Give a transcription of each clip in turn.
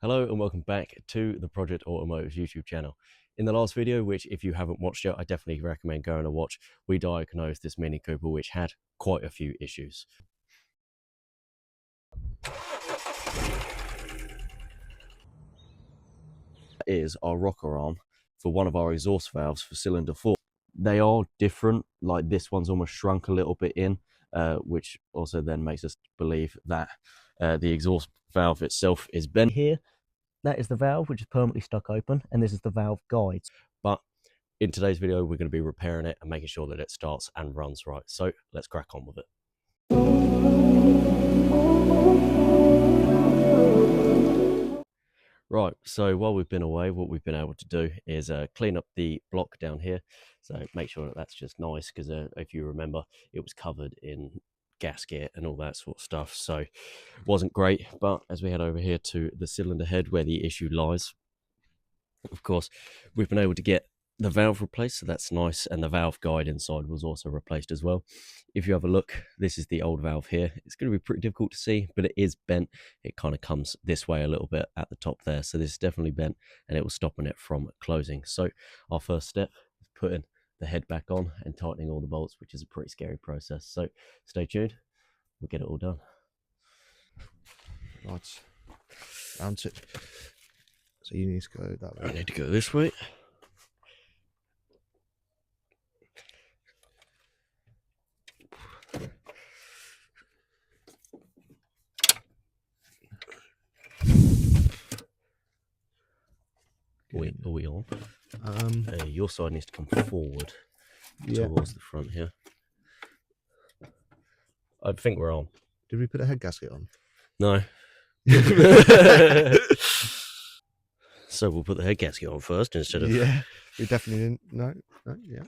Hello and welcome back to the Project Automotive's YouTube channel. In the last video, which if you haven't watched it, I definitely recommend going to watch, we diagnosed this Mini Cooper which had quite a few issues. That is our rocker arm for one of our exhaust valves for cylinder 4. They are different, like this one's almost shrunk a little bit in, which also then makes us believe that the exhaust valve itself is bent. Here, that is the valve, which is permanently stuck open, and this is the valve guide. But in today's video, we're going to be repairing it and making sure that it starts and runs right. So let's crack on with it. Right, so while we've been away, what we've been able to do is clean up the block down here. So make sure that that's just nice, because if you remember, it was covered in gasket and all that sort of stuff. So it wasn't great, but as we head over here to the cylinder head where the issue lies, of course, we've been able to get the valve replaced, so that's nice, and the valve guide inside was also replaced as well. If you have a look, this is the old valve here. It's going to be pretty difficult to see, but it is bent. It kind of comes this way a little bit at the top there, so this is definitely bent and it was stopping it from closing. So our first step is putting the head back on and tightening all the bolts, which is a pretty scary process. So stay tuned, we'll get it all done. Right, mount it. So you need to go that way. I need to go this way. Are we on? Your side needs to come forward towards the front here. I think we're on. Did we put a head gasket on? No. So we'll put the head gasket on first instead of... Yeah, we definitely didn't. No, yeah.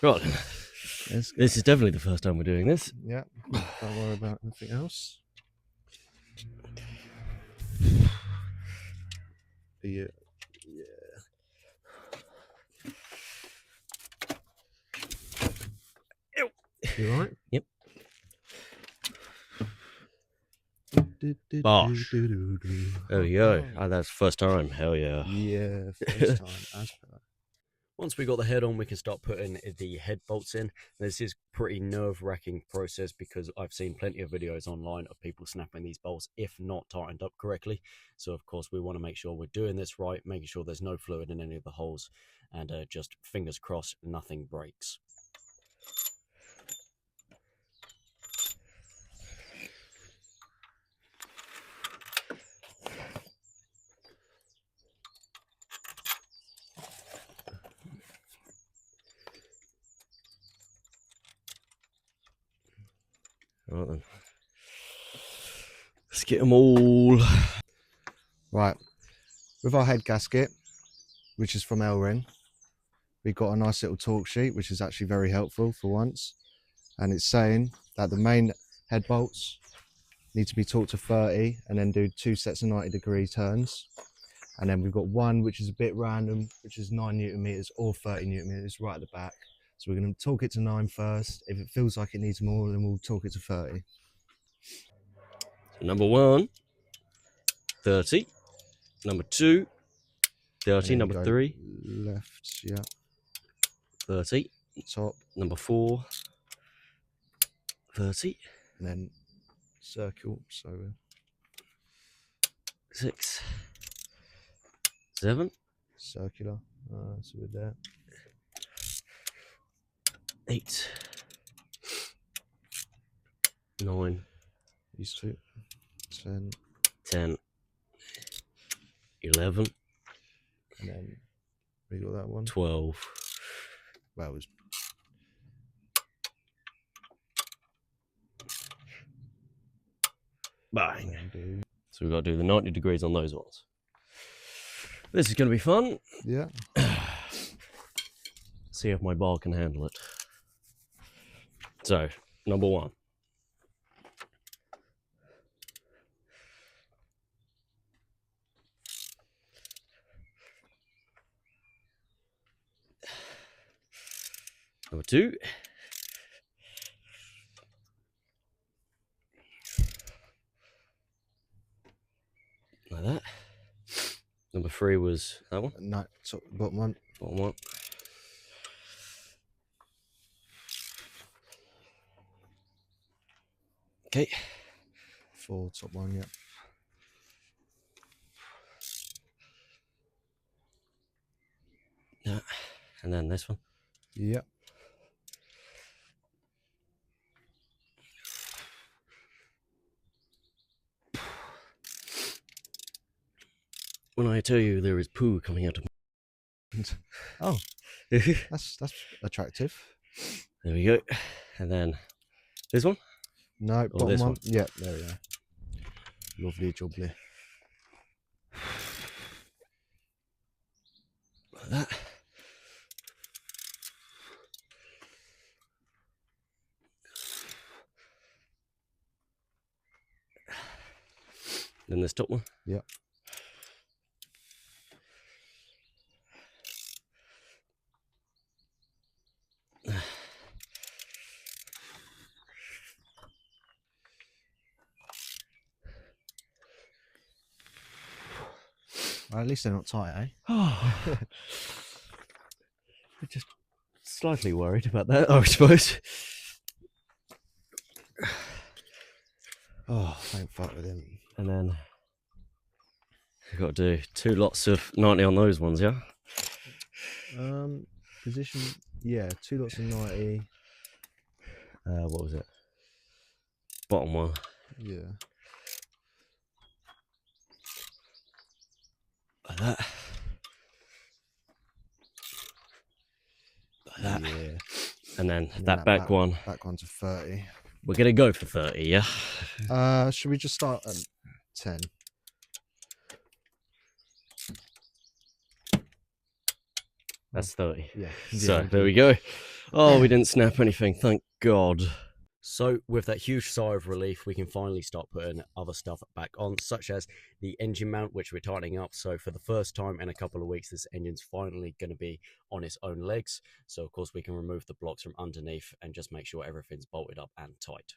Right. This is definitely the first time we're doing this. Yeah, don't worry about anything else. Yeah. You right? Yep. Bosh. There we go. Oh, that's first time. Hell yeah. Yeah, first time as per. Once we got the head on, we can start putting the head bolts in. This is pretty nerve-wracking process because I've seen plenty of videos online of people snapping these bolts if not tightened up correctly. So of course we want to make sure we're doing this right, making sure there's no fluid in any of the holes, and just fingers crossed nothing breaks. Right then, let's get them all. Right, with our head gasket, which is from L-Ring, we got a nice little torque sheet, which is actually very helpful for once. And it's saying that the main head bolts need to be torqued to 30 and then do 2 sets of 90-degree turns. And then we've got one which is a bit random, which is 9 Newton meters or 30 Newton meters right at the back. So we're going to torque it to 9 first. If it feels like it needs more, then we'll torque it to 30. So number 1, 30. Number 2, 30. Number 3, left, yeah. 30. Top. Number 4, 30. And then circle, so 6, 7. Circular, so we're there. 8, 9. These two. 10. 10, 11. And then we got that one. 12. Well, it was... Bang. So we've got to do the 90 degrees on those ones. This is going to be fun. Yeah. See if my bar can handle it. So, number 1. Number 2. Like that. Number 3 was that one? No, bottom one. Bottom one. Okay. 4, top one, yeah. Yeah. And then this one. Yep. When I tell you there is poo coming out of Oh, my... that's attractive. There we go. And then this one? No, Or bottom this one. one? Yeah, there we go. Lovely jubbly. Like that. Then this top one. Yep. Well, at least they're not tight, eh? Oh, we're just slightly worried about that, I suppose. Oh, don't fuck with him. And then we've got to do 2 lots of 90 on those ones, yeah? Position, yeah, 2 lots of 90. What was it? Bottom one. Yeah. Like that. Like that. Yeah. And then And that back one. Back one's a 30. We're going to go for 30, yeah? Should we just start at 10? That's 30. Yeah. So there we go. Oh, we didn't snap anything, thank God. So with that huge sigh of relief, we can finally start putting other stuff back on, such as the engine mount, which we're tightening up. So for the first time in a couple of weeks, this engine's finally going to be on its own legs. So of course we can remove the blocks from underneath and just make sure everything's bolted up and tight.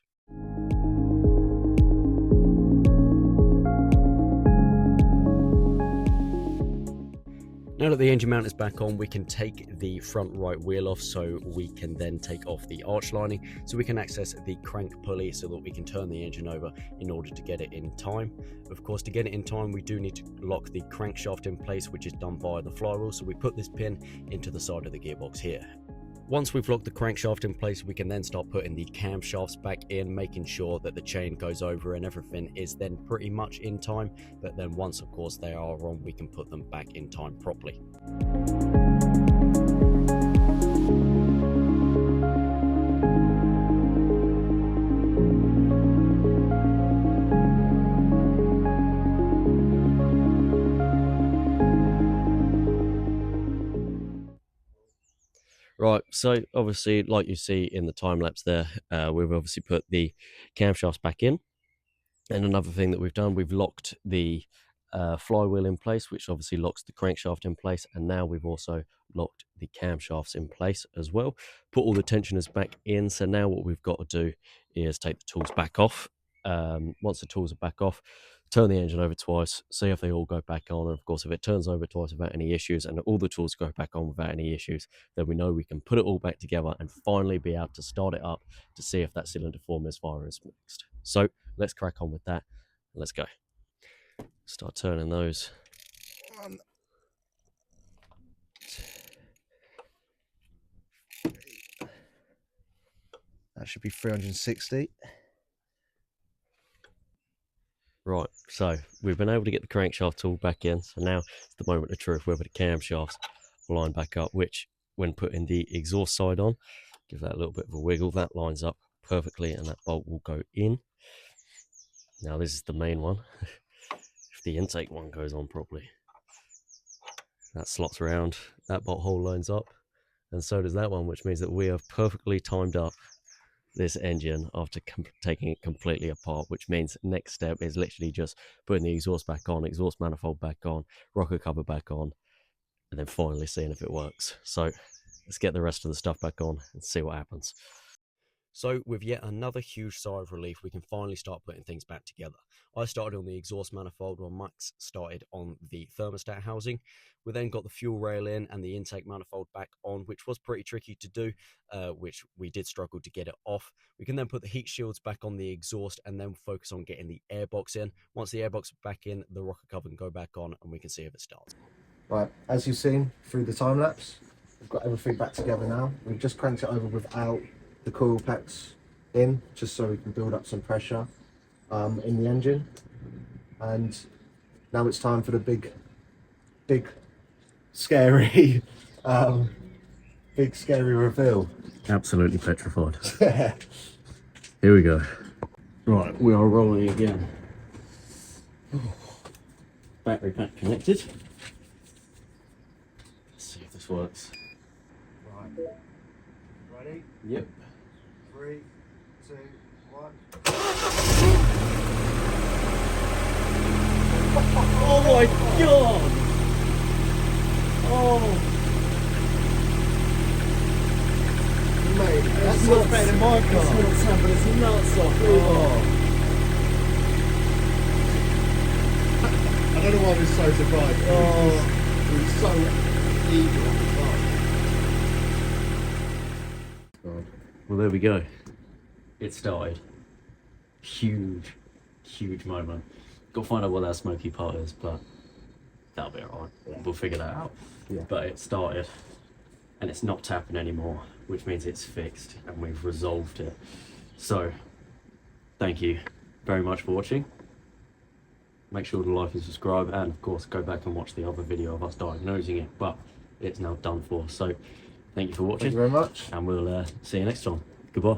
Now that the engine mount is back on, we can take the front right wheel off, so we can then take off the arch lining so we can access the crank pulley so that we can turn the engine over in order to get it in time. Of course, to get it in time, we do need to lock the crankshaft in place, which is done via the flywheel. So we put this pin into the side of the gearbox here. Once we've locked the crankshaft in place, we can then start putting the camshafts back in, making sure that the chain goes over and everything is then pretty much in time. But then once, of course, they are on, we can put them back in time properly. Right, so obviously, like you see in the time lapse there, we've obviously put the camshafts back in. And another thing that we've done, we've locked the flywheel in place, which obviously locks the crankshaft in place. And now we've also locked the camshafts in place as well. Put all the tensioners back in. So now what we've got to do is take the tools back off. Once the tools are back off, turn the engine over twice, see if they all go back on. And of course, if it turns over twice without any issues and all the tools go back on without any issues, then we know we can put it all back together and finally be able to start it up to see if that cylinder form is fire is mixed. So let's crack on with that. Let's go. Start turning those. One. That should be 360. Right, so we've been able to get the crankshaft tool back in. So now it's the moment of truth, whether the camshafts will line back up, which when putting the exhaust side on, give that a little bit of a wiggle, that lines up perfectly and that bolt will go in. Now this is the main one. If the intake one goes on properly, that slots around, that bolt hole lines up, and so does that one, which means that we have perfectly timed up this engine after taking it completely apart, which means next step is literally just putting the exhaust back on, exhaust manifold back on, rocker cover back on, and then finally seeing if it works. So let's get the rest of the stuff back on and see what happens. So with yet another huge sigh of relief, we can finally start putting things back together. I started on the exhaust manifold while Max started on the thermostat housing. We then got the fuel rail in and the intake manifold back on, which was pretty tricky to do, which we did struggle to get it off. We can then put the heat shields back on the exhaust and then focus on getting the airbox in. Once the airbox is back in, the rocker cover can go back on and we can see if it starts. Right, as you've seen through the time lapse, we've got everything back together now. We've just cranked it over without the coil packs in, just so we can build up some pressure in the engine. And now it's time for the big scary big scary reveal. Absolutely petrified. Here we go. Right, we are rolling again. Battery pack connected. Let's see if this works. Right. Ready? Yep. 3, 2, 1. Oh my god! Oh, Mate, that's not not better than my it's car. not sad, but it's nuts off. Oh. I don't know why I was so surprised. It was so eager at the time. God. Well, there we go. It started. Huge moment. Got to find out what that smoky part is, but that'll be alright. Yeah. We'll figure that out. Yeah. But it started, and it's not tapping anymore, which means it's fixed and we've resolved it. So, thank you very much for watching. Make sure to like and subscribe, and of course go back and watch the other video of us diagnosing it, but it's now done for. So, thank you for watching. Thank you very much. And we'll see you next time. Goodbye.